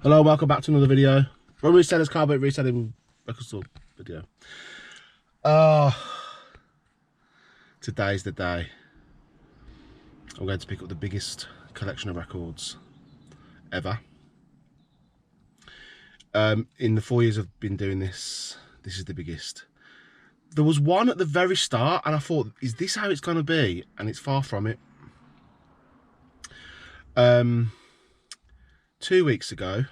Hello, welcome back to another video. Brum Reseller's car boot reselling record store video. Today's the day. I'm going to pick up the biggest collection of records ever. In the 4 years I've been doing this, this is the biggest. There was one at the very start and I thought, is this how it's going to be? And it's far from it. 2 weeks ago,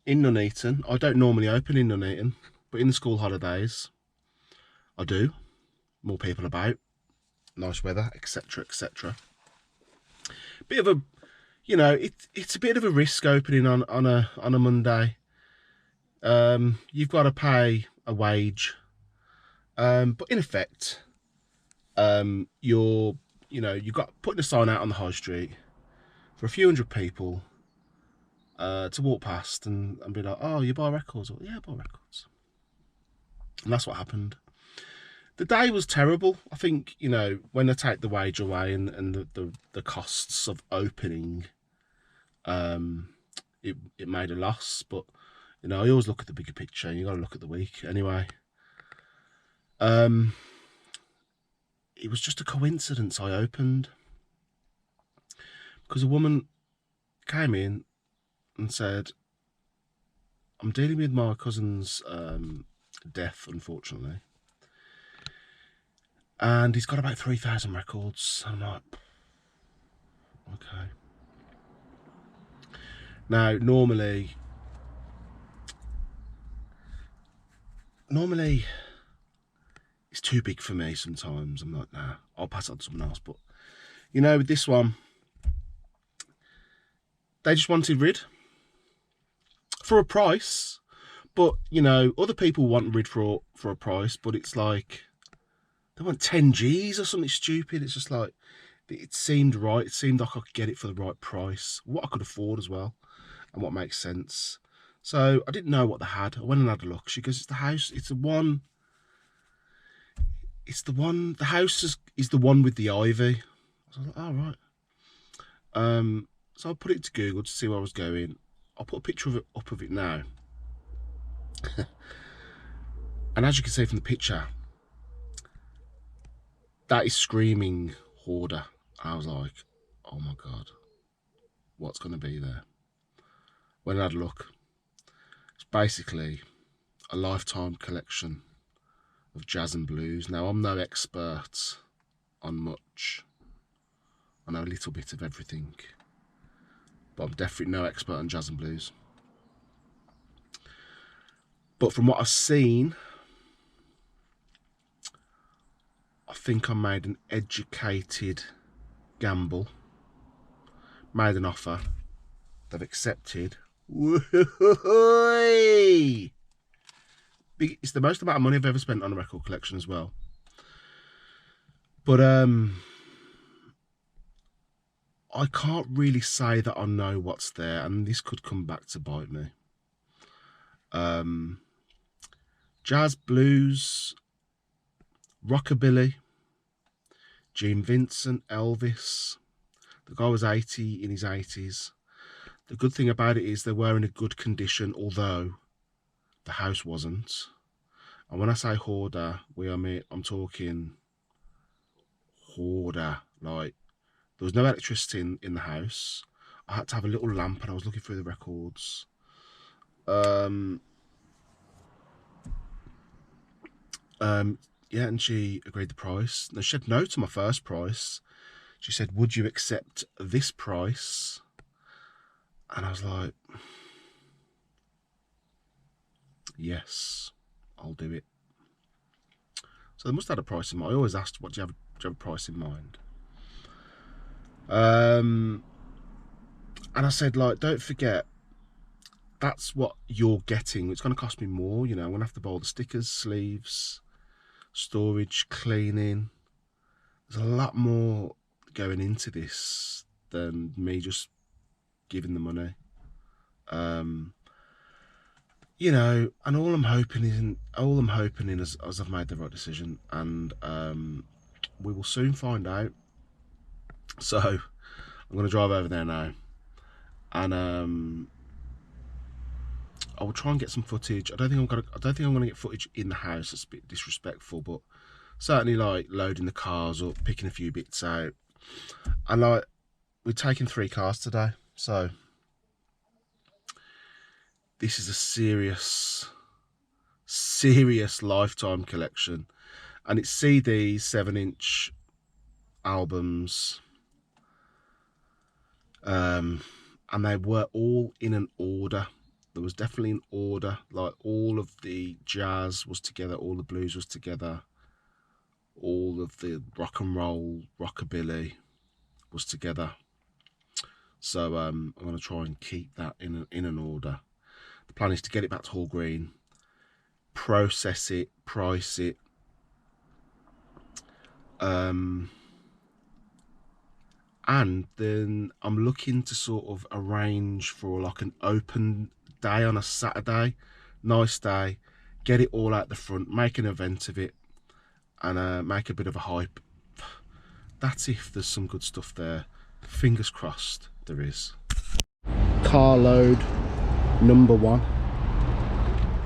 in Nuneaton, I don't normally open in Nuneaton, but in the school holidays, I do. More people about, nice weather, etc, etc. Bit of a, you know, it's a bit of a risk opening on a Monday. You've got to pay a wage, but in effect, you've got putting a sign out on the high street for a few hundred people to walk past and be like, oh, you buy records? Or, yeah, I buy records. And that's what happened. The day was terrible. I think, you know, when they take the wage away and the costs of opening, it made a loss. But, you know, I always look at the bigger picture. You got to look at the week anyway. It was just a coincidence I opened, because a woman came in and said, I'm dealing with my cousin's death, unfortunately, and he's got about 3,000 records. I'm like, okay. Now, normally it's too big for me sometimes. I'm like, nah, I'll pass it on to someone else. But, you know, with this one, they just wanted rid for a price. But, you know, other people want rid for a price, but it's like, they want 10 G's or something stupid. It's just like, it seemed right. It seemed like I could get it for the right price, what I could afford as well, and what makes sense. So I didn't know what they had. I went and had a look. She goes, it's the house. It's the one. It's the one. The house is the one with the ivy. I was like, oh, right. So I put it to Google to see where I was going. I'll put a picture of it up of it now. And as you can see from the picture, that is screaming Hoarder. I was like, oh my God, what's going to be there? When I had a look, it's basically a lifetime collection of jazz and blues. Now, I'm no expert on much. I know a little bit of everything, but I'm definitely no expert on jazz and blues. But from what I've seen, I think I made an educated gamble, made an offer, they've accepted. It's the most amount of money I've ever spent on a record collection as well. But I can't really say that I know what's there, and this could come back to bite me. Jazz, blues, rockabilly, Gene Vincent, Elvis. The guy was 80, in his 80s. The good thing about it is they were in a good condition, although the house wasn't. And when I say hoarder, I'm talking hoarder. Like, there was no electricity in the house. I had to have a little lamp, and I was looking through the records. Yeah, and she agreed the price. Now, she said no to my first price. She said, would you accept this price? And I was like, yes, I'll do it. So they must have had a price in mind. I always asked, what do you have a price in mind? And I said, like, don't forget, that's what you're getting. It's going to cost me more. You know, I'm going to have to buy all the stickers, sleeves, storage, cleaning. There's a lot more going into this than me just giving the money. You know, and all I'm hoping is I've made the right decision, and we will soon find out. So I'm going to drive over there now, and I will try and get some footage. I don't think I'm gonna get footage in the house. It's a bit disrespectful, but certainly like loading the cars up, picking a few bits out. And like, we're taking 3 cars today, so this is a serious lifetime collection. And it's CDs, 7-inch albums, and they were all in an order. There was definitely an order, like all of the jazz was together, all the blues was together, all of the rock and roll, rockabilly was together. So I'm going to try and keep that in an order. The plan is to get it back to Hall Green, process it, price it, and then I'm looking to sort of arrange for like an open day on a Saturday, nice day, get it all out the front, make an event of it, and make a bit of a hype. That's if there's some good stuff there. Fingers crossed there is. Car load number 1.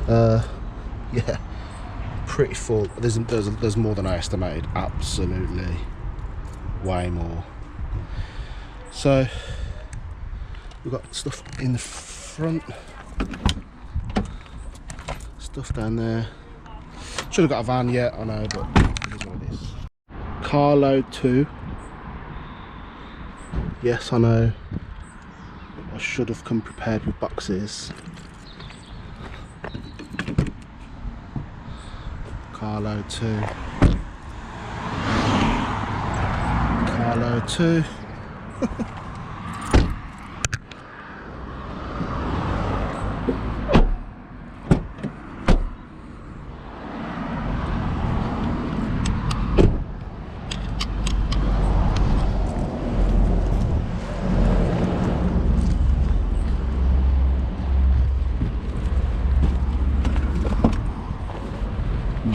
Yeah, pretty full. There's more than I estimated. Absolutely, way more. So we've got stuff in the front, stuff down there. Should have got a van yet, I know, but it is what it is. Car load 2. Yes, I know. I should have come prepared with boxes. Car load 2. Car load 2.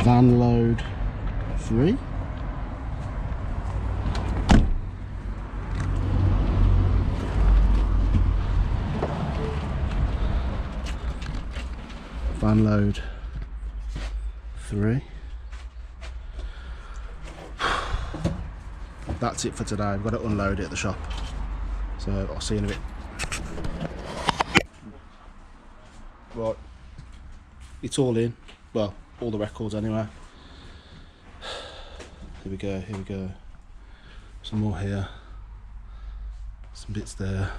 Van load 3. Van load 3. That's it for today. I've got to unload it at the shop, so I'll see you in a bit. Right, it's all in. Well, all the records anyway. Here we go, here we go. Some more here, some bits there,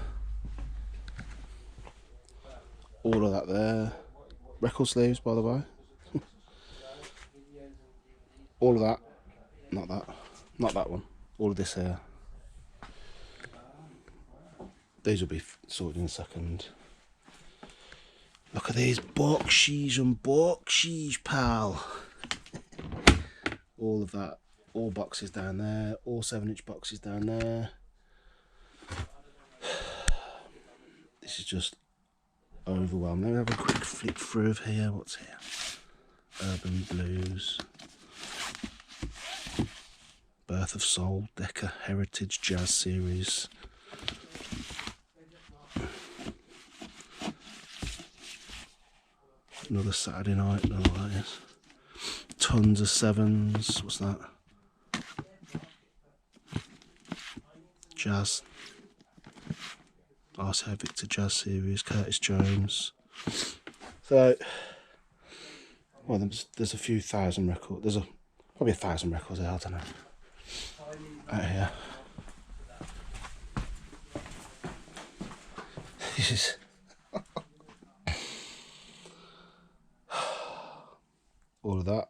all of that there. Record sleeves, by the way. All of that, not that one. All of this here. These will be sorted in a second. Look at these boxies and boxies, pal. All of that, all boxes down there, all 7-inch boxes down there. This is just overwhelming. Let me have a quick flick through of here. What's here? Urban Blues, Birth of Soul, Decca, Heritage Jazz Series. Another Saturday Night, don't know what that is. Tons of 7s, what's that? Jazz. R.C. Victor Jazz Series, Curtis Jones. So, well, there's a few thousand records. There's probably 1,000 records there, I don't know. Out here. This is... all of that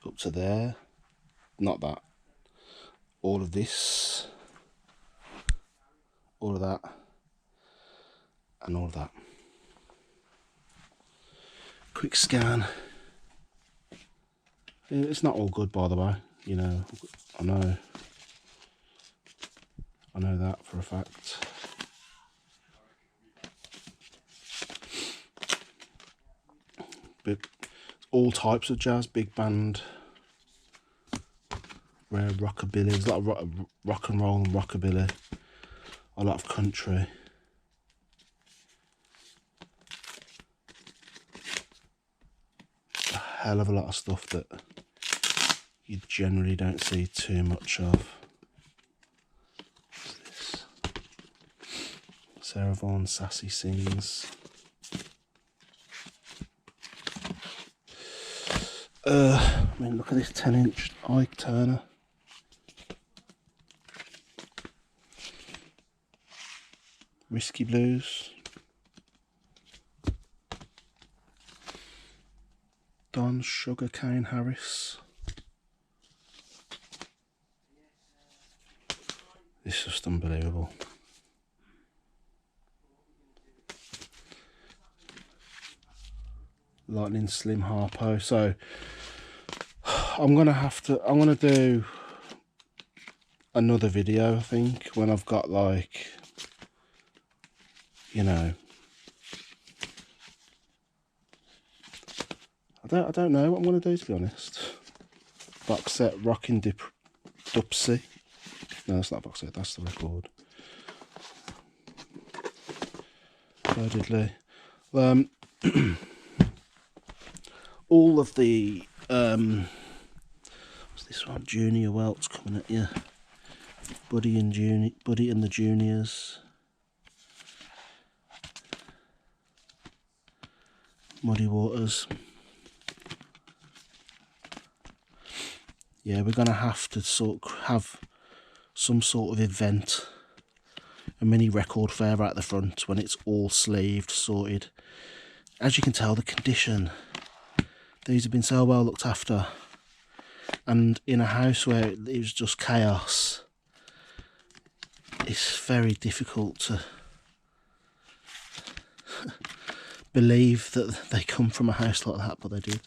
up to there, not that, all of this, all of that, and all of that. Quick scan. It's not all good, by the way, you know. I know that for a fact. But all types of jazz, big band, rare rockabilly. There's a lot of rock and roll and rockabilly, a lot of country. hell of a lot of stuff that you generally don't see too much of. What's this? Sarah Vaughan Sassy Sings. I mean, look at this 10-inch Ike Turner. Risky Blues. Don Sugarcane Harris. This is just unbelievable. Lightning Slim Harpo. So I'm gonna do another video, I think, when I've got, like, you know, I don't know what I'm gonna do, to be honest. Box set Rockin' Dupsy. No, that's not a box set, that's the record. Diddly. All of the what's this one? Junior Welts coming at you. Buddy and the Juniors. Muddy Waters. Yeah, we're gonna have to have some sort of event, a mini record fair out the front when it's all sleeved, sorted. As you can tell, the condition, these have been so well looked after, and in a house where it was just chaos, it's very difficult to believe that they come from a house like that, but they do.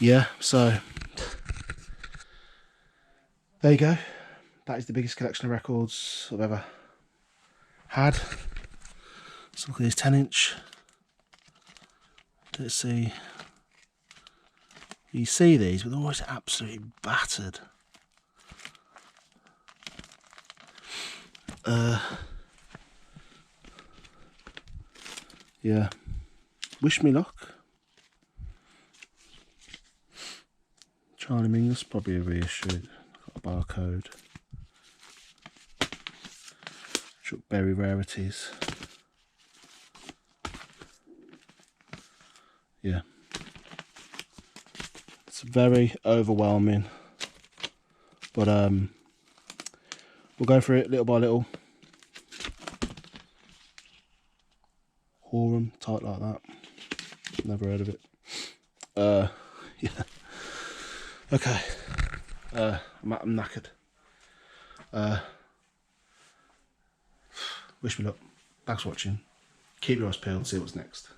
Yeah, so there you go. That is the biggest collection of records I've ever had. Let's look at this 10-inch. Let's see. You see these, but they're always absolutely battered. Yeah. Wish me luck. Charlie Mingus, probably a reissue. Got a barcode. Chuck Berry Rarities. Yeah. It's very overwhelming. But we'll go through it little by little. Hoarder, tight like that. Never heard of it. Yeah. Okay. I'm knackered. Wish me luck. Thanks for watching. Keep your eyes peeled, see what's next.